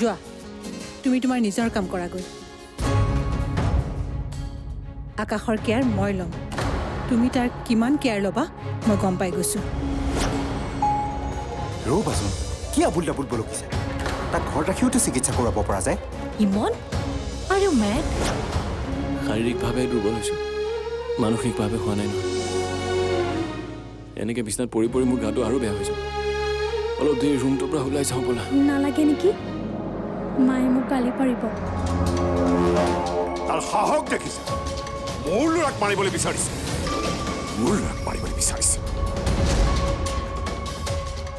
যোৱা তুমি তোমাৰ নিজৰ কাম কৰাগৈ আকাশৰ কেয়াৰ মই ল'ম তুমি তাৰ কিমান কেয়াৰ ল'বা মই গম পাই গৈছোঁ ৰ'বাচোন কি আবুল ডাবুল বলকিছে তাক ঘৰত ৰাখিওতো চিকিৎসা কৰাব পৰা যায় ইমন আৰ ইউ মেড শাৰীৰিকভাৱে দুৰ্বল হৈছোঁ মানসিকভাৱে হোৱা নাই নহয় এনেকৈ বিচনাত পৰি পৰি মোৰ গাটো আৰু বেয়া হৈছে অলপ দেৰি ৰুমটোৰ পৰা ওলাই যাওঁ ব'লা নালাগে নেকি মায়ে মোক গালি পাৰিব তাৰ সাহস দেখিছে মোৰ ল'ৰাক মাৰিবলৈ বিচাৰিছে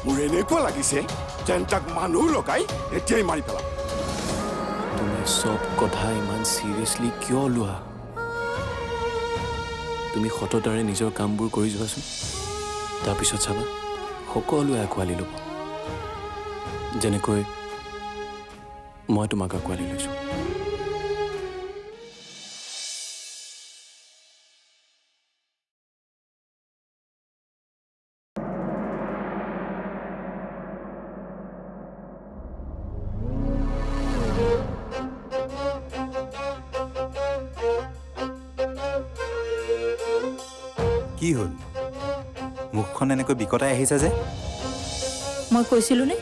মোৰ এনেকুৱা লাগিছে যেন তাক মানুহ লগাই এতিয়াই মাৰি পেলাম তুমি চব কথা ইমান চিৰিয়াছলি কিয় লোৱা তুমি সততাৰে নিজৰ কামবোৰ কৰি যোৱাচোন তাৰপিছত চাবা সকলোৱে আঁকোৱালি ল'ব যেনেকৈ মই তোমাক আঁকোৱালি লৈছোঁ কি হ'ল মুখখন এনেকৈ বিকটাই আহিছে যে মই কৈছিলোঁ নে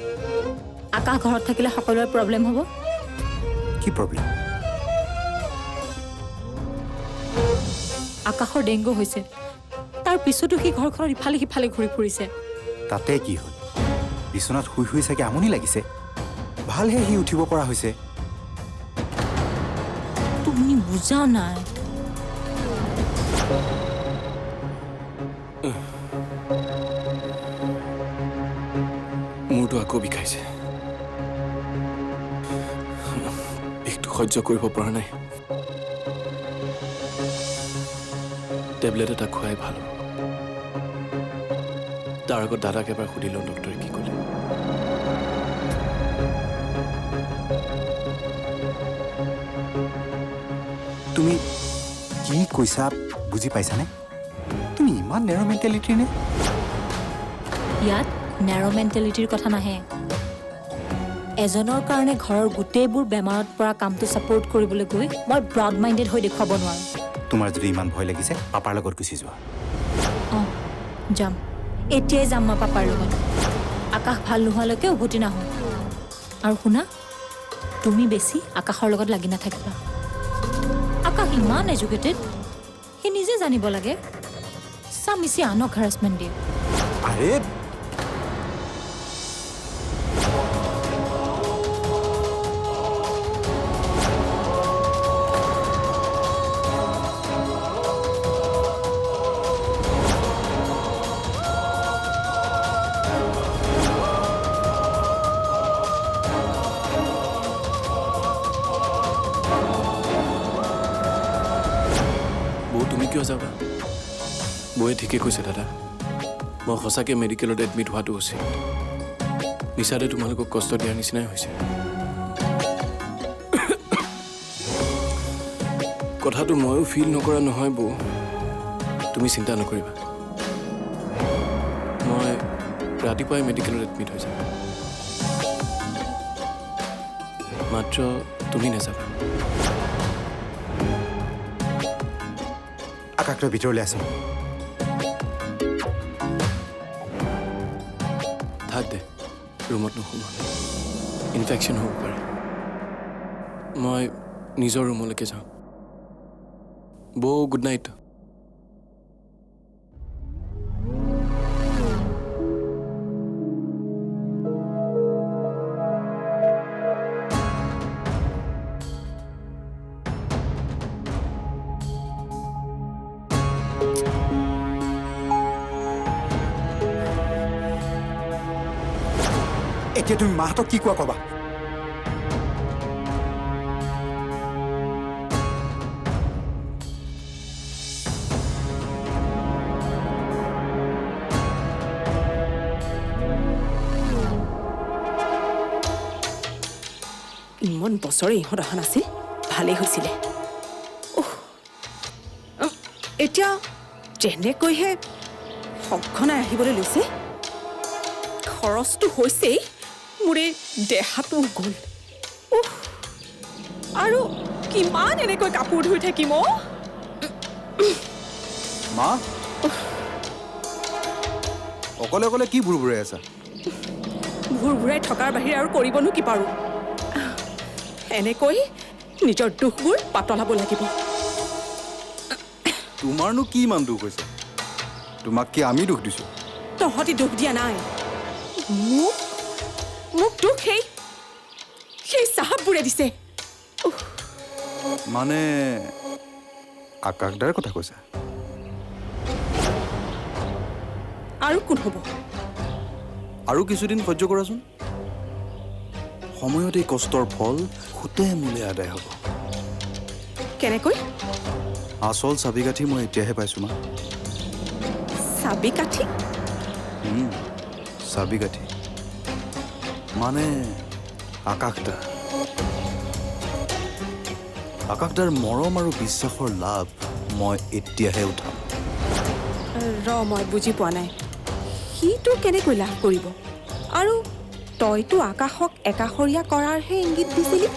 আকাশ ঘৰত থাকিলে সকলোৰে প্ৰব্লেম হ'ব কি প্ৰব্লেম আকাশৰ ডেংগু হৈছে তাৰ পিছতো সি ঘৰখনত ইফালে সিফালে ঘূৰি ফুৰিছে তাতে কি হ'ল বিচনাত শুই শুই চাগে আমনি লাগিছে ভালহে সি উঠিব পৰা হৈছে তুমি বুজা নাই মূৰটো আকৌ বিষাইছে বিষটো সহ্য কৰিব পৰা নাই টেবলেট এটা খুৱাই ভাল হ'ব তাৰ আগত দাদাক এবাৰ সুধি লওঁ ডক্টৰে কি ক'লে তুমি কি কৈছা বুজি পাইছানে তুমি ইমান নেৰ' মেণ্টেলিটিৰ নে ইয়াত নেৰ' মেণ্টেলিটিৰ কথা নাহে এজনৰ কাৰণে ঘৰৰ গোটেইবোৰ বেমাৰত পৰা কামটো ছাপোৰ্ট কৰিবলৈ গৈ মই ব্ৰড মাইণ্ডেড হৈ দেখুৱাব নোৱাৰোঁ তোমাৰ যদি ইমান ভয় লাগিছে পাপাৰ লগত গুচি যোৱা অঁ যাম এতিয়াই যাম মই পাপাৰ লগত আকাশ ভাল নোহোৱালৈকে উভতি নাহোঁ আৰু শুনা তুমি বেছি আকাশৰ লগত লাগি নাথাকিবা আকাশ ইমান এডুকেটেড সি নিজে জানিব লাগে চামিচি আনক হেৰাছমেণ্ট দিয়ে আৰে তুমি কিয় যাবা বৌয়ে ঠিকে কৈছে দাদা মই সঁচাকৈ মেডিকেলত এডমিট হোৱাটো উচিত মিছাতে তোমালোকক কষ্ট দিয়াৰ নিচিনাই হৈছে কথাটো ময়ো ফিল নকৰা নহয় বৌ তুমি চিন্তা নকৰিবা মই ৰাতিপুৱাই মেডিকেলত এডমিট হৈ যাম মাত্ৰ তুমি নাযাবা আকাশৰ ভিতৰলৈ আছো থাক দে ৰুমত নোসোমা ইনফেকশ্যন হ'ব পাৰে মই নিজৰ ৰুমলৈকে যাওঁ বৌ গুড নাইট এতিয়া তুমি মাহঁতক কি কোৱা ক'বা ইমান বছৰে ইহঁত অহা নাছিল ভালেই হৈছিলে এতিয়া যেনেকৈহে সঘনাই আহিবলৈ লৈছে খৰচটো হৈছেই মোৰ এই দেহাটো গ'ল আৰু কিমান এনেকৈ কাপোৰ ধুই থাকিম অ' মা অকলে অকলে কি ভুৰভুৰাই আছা ভুৰভুৰাই থকাৰ বাহিৰে আৰু কৰিবনো কি পাৰোঁ এনেকৈ নিজৰ দুখবোৰ পাতলাব লাগিব তোমাৰনো কি ইমান দুখ হৈছে তোমাক কি আমি দুখ দিছোঁ তহঁতি দুখ দিয়া নাই মোক মোক দুখ সেই চাহাববোৰে দিছে মানে আকাশদাৰ কথা কৈছা আৰু কোন হ'ব আৰু কিছুদিন সহ্য কৰাচোন সময়ত এই কষ্টৰ ফল সুতে মূলে আদায় হ'ব কেনেকৈ আচল চাবিকাঠি মই এতিয়াহে পাইছোঁ মা চাবি কাঠি চাবিকাঠি মানে আকাশদা আকাশদাৰ মৰম আৰু বিশ্বাসৰ লাভ মই এতিয়াহে উঠাম মই বুজি পোৱা নাই সিটো কেনেকৈ লাভ কৰিব আৰু তইতো আকাশক একাষৰীয়া কৰাৰহে ইংগিত দিছিলি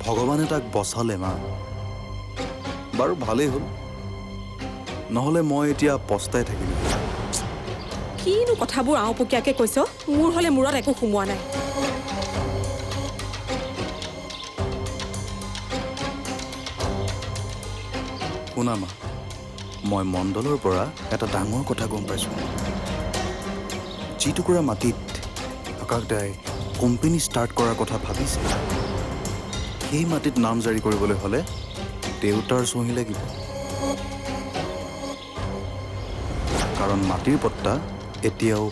ভগৱানে তাক বচালে মা বাৰু ভালেই হ'ল নহ'লে মই এতিয়া পস্তাই থাকিলোঁ কিনো কথাবোৰ আওপকীয়াকৈ কৈছ মোৰ হ'লে মূৰত একো সোমোৱা নাই শুনা মা মই মণ্ডলৰ পৰা এটা ডাঙৰ কথা গম পাইছোঁ যিটুকুৰা মাটিত আকাশদাই কোম্পানী ষ্টাৰ্ট কৰাৰ কথা ভাবিছে সেই মাটিত নাম জাৰি কৰিবলৈ হ'লে দেউতাৰ চহী লাগিব কাৰণ মাটিৰ পট্টা এতিয়াও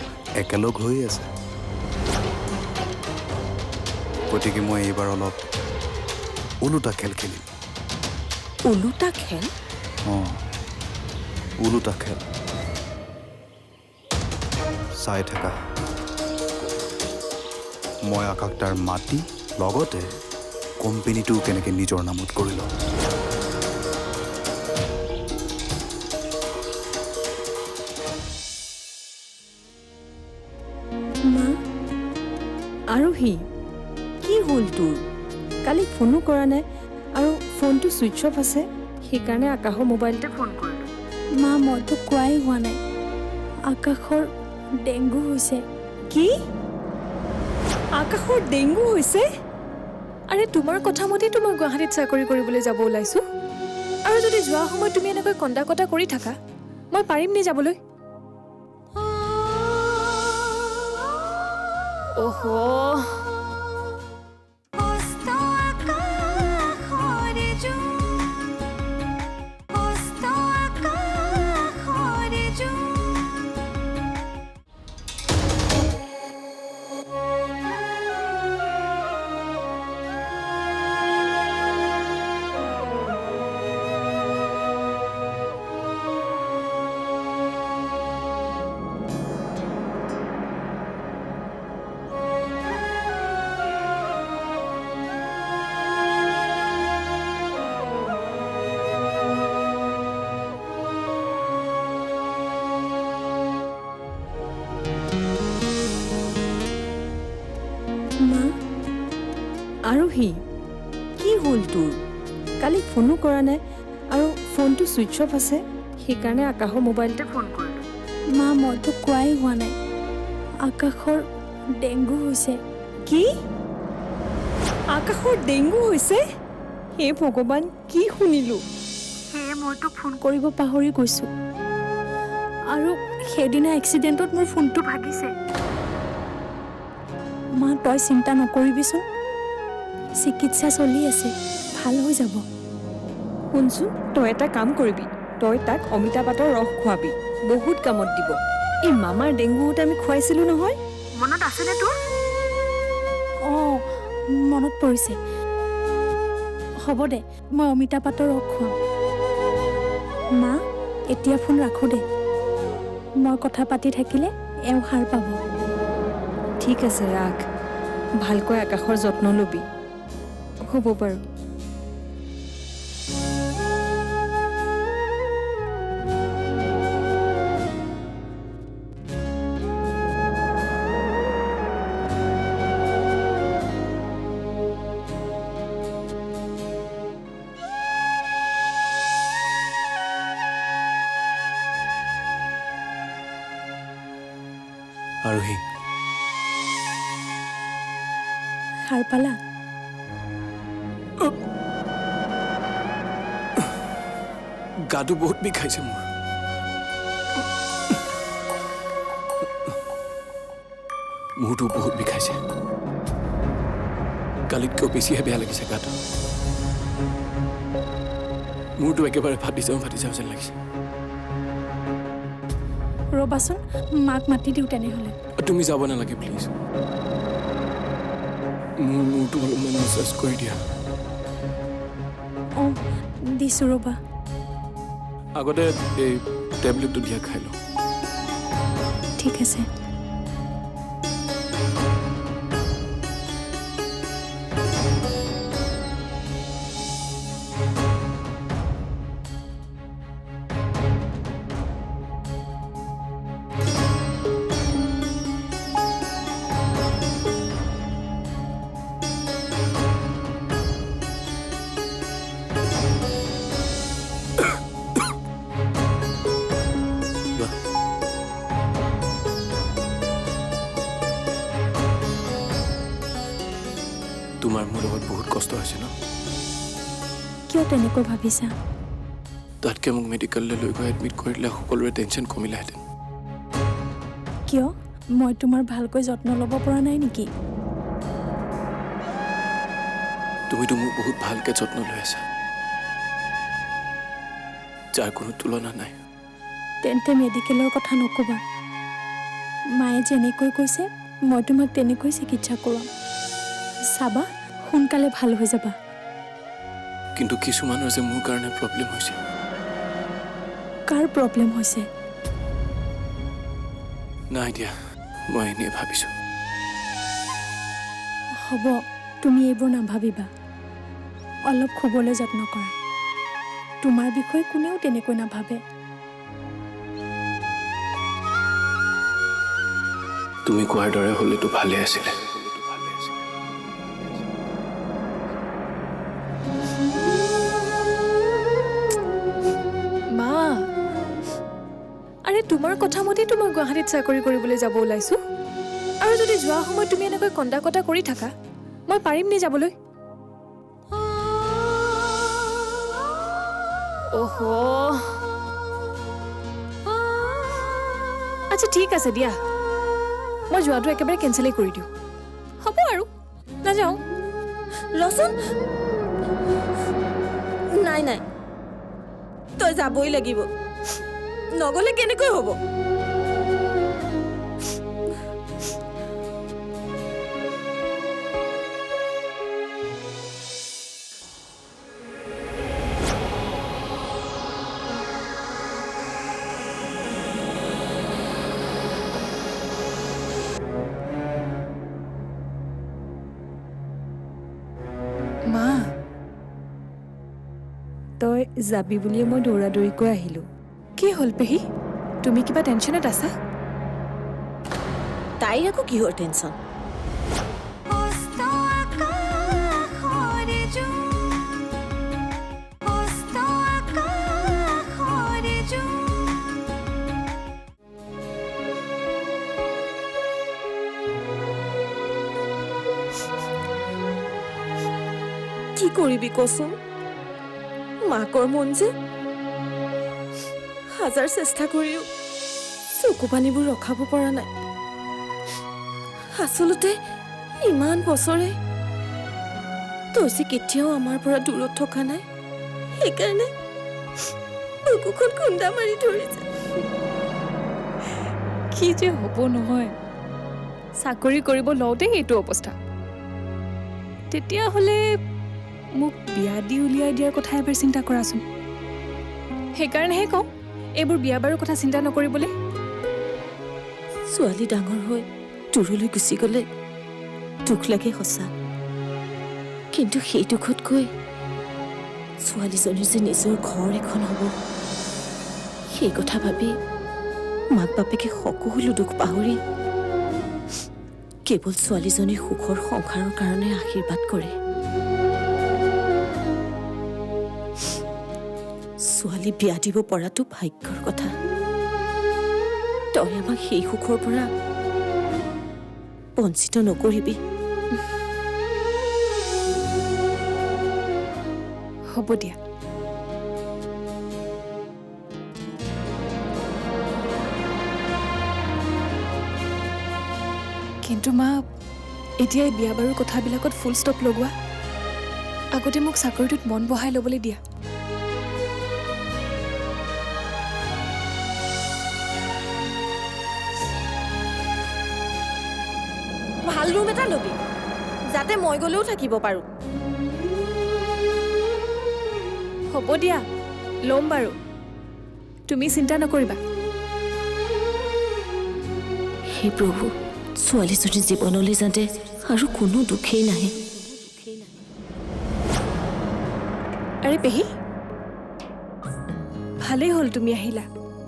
একেলগ হৈ আছে গতিকে মই এইবাৰ অলপ ওলোটা খেল খেলিম ওলোটা খেল অঁ ওলোটা খেল চাই থাকা মই আকাশদাৰ মাটি লগতে কোম্পানীটোও কেনেকৈ নিজৰ নামত কৰি লওঁ মা আৰু সি কি হ'ল তোৰ কালি ফোনো কৰা নাই আৰু ফোনটো ছুইচ অফ আছে সেইকাৰণে আকাশৰ মোবাইলতে ফোন কৰিলোঁ মা মইতো কোৱাই হোৱা নাই আকাশৰ ডেংগু হৈছে কি আকাশৰ ডেংগু হৈছে আৰে তোমাৰ কথা মতেইতো মই গুৱাহাটীত চাকৰি কৰিবলৈ যাব ওলাইছোঁ আৰু যদি যোৱা সময়ত তুমি এনেকৈ কন্দা কটা কৰি থাকা মই পাৰিম নে যাবলৈ অহো মা আৰু সি কি হ'ল তোৰ কালি ফোনো কৰা নাই আৰু ফোনটো ছুইচ অফ আছে সেইকাৰণে আকাশৰ মোবাইলতে ফোন কৰিলোঁ মা মইতো কোৱাই হোৱা নাই আকাশৰ ডেংগু হৈছে কি আকাশৰ ডেংগু হৈছে হে ভগৱান কি শুনিলোঁ সেয়ে মইতো ফোন কৰিব পাহৰি গৈছোঁ আৰু সেইদিনা এক্সিডেণ্টত মোৰ ফোনটো ভাগিছে মা তই চিন্তা নকৰিবিচোন চিকিৎসা চলি আছে ভাল হৈ যাব শুনচোন তই এটা কাম কৰিবি তই তাক অমিতা পাতৰ ৰস খুৱাবি বহুত কামত দিব এই মামাৰ ডেংগু হওঁতে আমি খুৱাইছিলোঁ নহয় মনত আছেনে তোৰ অঁ মনত পৰিছে হ'ব দে মই অমিতা পাতৰ ৰস খুৱাম মা এতিয়া ফোন ৰাখোঁ দে মই কথা পাতি থাকিলে এওঁ সাৰ পাব ঠিক আছে ৰাখ ভালকৈ আকাশৰ যত্ন ল'বি হ'ব বাৰু আৰোহী সাৰ পালা? গাটো বহুত বিষাইছে মোৰ মূৰটো বহুত বিষাইছে কালিতকৈও বেছিহে বেয়া লাগিছে গাটো মূৰটো একেবাৰে ফাটি যাওঁ যেন লাগিছে ৰ'বাচোন মাক মাতি দিওঁ তেনেহ'লে। তুমি যাব নালাগে প্লিজ মোৰ মূৰটো অলপমান মেছাজ কৰি দিয়া অঁ দিছোঁ ৰ'বা। আগতে এই টেবলেটটো দিয়া খাই লওঁ ঠিক আছে। তোমাৰ মোৰ লগত বহুত কষ্ট হৈছে ন কিয় তেনেকৈ ভাবিছা? তাতকৈ মোক মেডিকেললৈ লৈ গৈ এডমিট কৰি দিলে সকলোৰে টেনশ্যন কমিলেহেঁতেন কিয় মই তোমাৰ ভালকৈ যত্ন ল'ব পৰা নাই নেকি? তুমিতো মোক বহুত ভালকৈ যত্ন লৈ আছা যাৰ কোনো তুলনা নাই তেন্তে মেডিকেলৰ কথা নক'বা মায়ে যেনেকৈ কৈছে মই তোমাক তেনেকৈ চিকিৎসা কৰোৱাম চাবা সোনকালে ভাল হৈ যাবা। কিন্তু কিছুমানৰ যে মোৰ কাৰণে প্ৰব্লেম হৈছে কাৰ প্ৰব্লেম হৈছে? নাই দিয়া মই এনেই ভাবিছোঁ হ'ব তুমি এইবোৰ নাভাবিবা অলপ শুবলৈ যত্ন কৰা তোমাৰ বিষয়ে কোনেও তেনেকৈ নাভাবে তুমি কোৱাৰ দৰে হ'লেতো ভালে আছিলে মা আৰে তোমাৰ কথা মতেইতো মই গুৱাহাটীত চাকৰি কৰিবলৈ যাব ওলাইছোঁ আৰু যদি যোৱা সময়ত তুমি এনেকৈ কন্দা কটা কৰি থাকা মই পাৰিম নে যাবলৈ? অহো আচ্ছা ঠিক আছে দিয়া মই যোৱাটো একেবাৰে কেঞ্চেলেই কৰি দিওঁ হ'ব আৰু নাযাওঁ ৰচোন নাই নাই তই যাবই লাগিব নগলে কেনেকৈ হ'ব? মা তই যাবি বুলিয়ে মই দৌৰাদৌৰিকৈ আহিলোঁ কি হ'ল পেহী তুমি কিবা টেনশ্যনত আছা? তাইৰ আকৌ কিহৰ টেনশ্যন? কি কৰিবি কচোন মাকৰ মন যে হাজাৰ চেষ্টা কৰিও চকু পানীবোৰ ৰখাব পৰা নাই আচলতে ইমান বছৰে তই যে কেতিয়াও আমাৰ পৰা দূৰত থকা নাই সেইকাৰণে বুকুখন খুন্দা মাৰি ধৰিছে কি যে হ'ব নহয় চাকৰি কৰিব লওঁতেই এইটো অৱস্থা তেতিয়াহ'লে মোক বিয়া দি উলিয়াই দিয়াৰ কথা এবাৰ চিন্তা কৰাচোন সেইকাৰণেহে কওঁ এইবোৰ বিয়া বাৰুৰ কথা চিন্তা নকৰিবলৈ ছোৱালী ডাঙৰ হৈ দূৰলৈ গুচি গ'লে দুখ লাগে সঁচা কিন্তু সেই দুখতকৈ ছোৱালীজনীৰ যে নিজৰ ঘৰ এখন হ'ব সেই কথা ভাবি মাক বাপেকে সকলো দুখ পাহৰি কেৱল ছোৱালীজনীৰ সুখৰ সংসাৰৰ কাৰণে আশীৰ্বাদ কৰে ছোৱালী বিয়া দিব পৰাটো ভাগ্যৰ কথা তই আমাক সেই সুখৰ পৰা বঞ্চিত নকৰিবি। হ'ব দিয়া। কিন্তু মা, এতিয়া এই বিয়া বাৰুৰ কথাবিলাকত ফুল ষ্টপ লগোৱা। আগতে মোক চাকৰিটোত মন বহাই ল'বলৈ দিয়া। ভাল ৰুম এটা ল'বি, যাতে মই গ'লেও থাকিব পাৰোঁ। হ'ব দিয়া, ল'ম বাৰু। তুমি চিন্তা নকৰিবা। হে প্ৰভু, ছোৱালীজনীৰ জীৱনলৈ যাতে আৰু কোনো দুখেই নাহে। আৰে পেহী, ভালেই হ'ল তুমি আহিলা।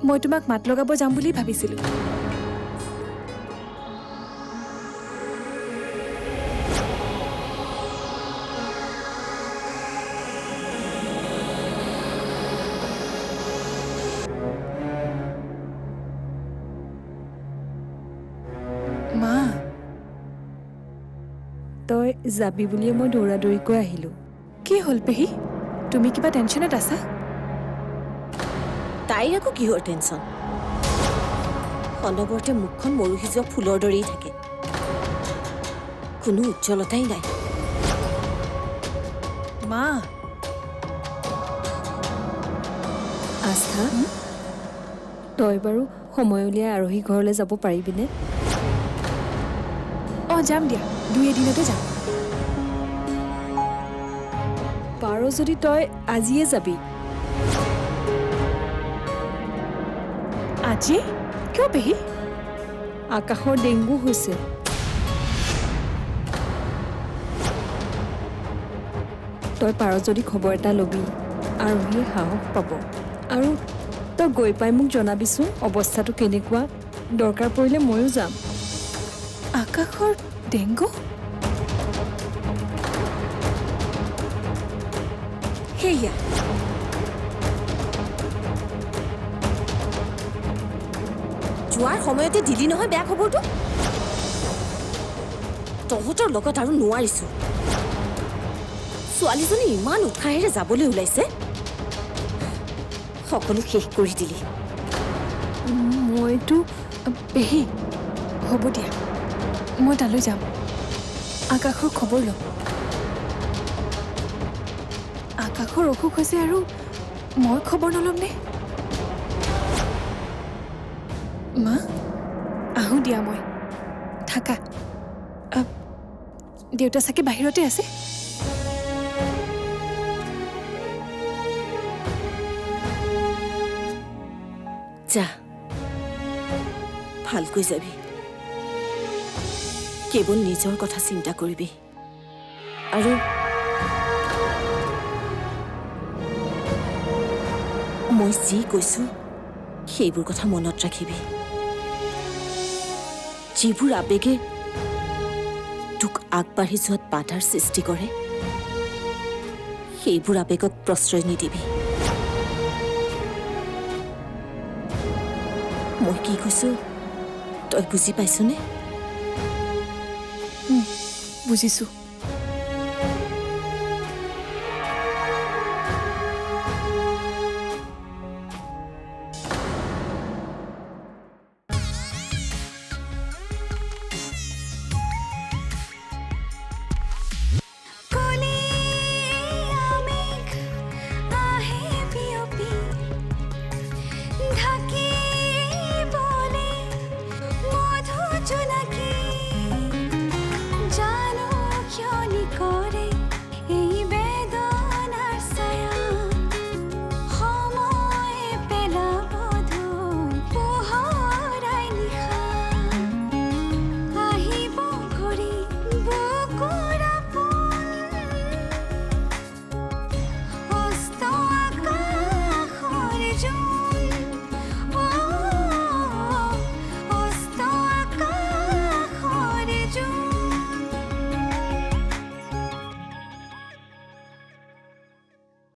মই তোমাক মাত লগাব যাম বুলি ভাবিছিলোঁ। মা, তই যাবি বুলিয়ে মই দৌৰাদৌৰিকৈ আহিলোঁ। কি হ'ল পেহী? তুমি কিবা টেনশ্যনত আছা? তাইৰ আকৌ কিহৰ টেনশ্যন? অনবৰতে মুখখন মৰহি যোৱা ফুলৰ দৰেই থাকে, কোনো উজ্জ্বলতাই নাই। মা, আস্থা, তই বাৰু সময় উলিয়াই আৰহী ঘৰলৈ যাব পাৰিবিনে? অঁ যাম দিয়া, 2 এদিনতে যাম। পাৰ যদি তই আজিয়ে যাবি। আজি? কিয় পেহী? আকাশৰ ডেংগু হৈছে। তই পাৰ যদি খবৰ এটা ল'বি, আৰহীয়ে সাহস পাব। আৰু তই গৈ পাই মোক জনাবিচোন অৱস্থাটো কেনেকুৱা। দৰকাৰ পৰিলে ময়ো যাম। আকাশৰ ডেংগু? সেয়া যোৱাৰ সময়তে দিলি নহয় বেয়া খবৰটো। তহঁতৰ লগত আৰু নোৱাৰিছোঁ। ছোৱালীজনী ইমান উৎসাহেৰে যাবলৈ ওলাইছে, সকলো শেষ কৰি দিলি। মইতো পেহী, হ'ব দিয়া, মই তালৈ যাম। আকাশৰ খবৰ ল'ম। আকাশৰ অসুখ হৈছে আৰু মই খবৰ নল'মনে? মা, আহোঁ দিয়া মই। থাকা। দেউতা চাগে বাহিৰতে আছে? যা, ভালকৈ যাবি। কেৱল নিজৰ কথা চিন্তা কৰিবি। আৰু মই যি কৈছোঁ সেইবোৰ কথা মনত ৰাখিবি। যিবোৰ আবেগে তোক আগবাঢ়ি যোৱাত বাধাৰ সৃষ্টি কৰে, সেইবোৰ আবেগক প্ৰশ্ৰয় নিদিবি। মই কি কৈছোঁ তই বুজি পাইছনে? বুজিছোঁ। ঢাকি বলে মধু জোনাক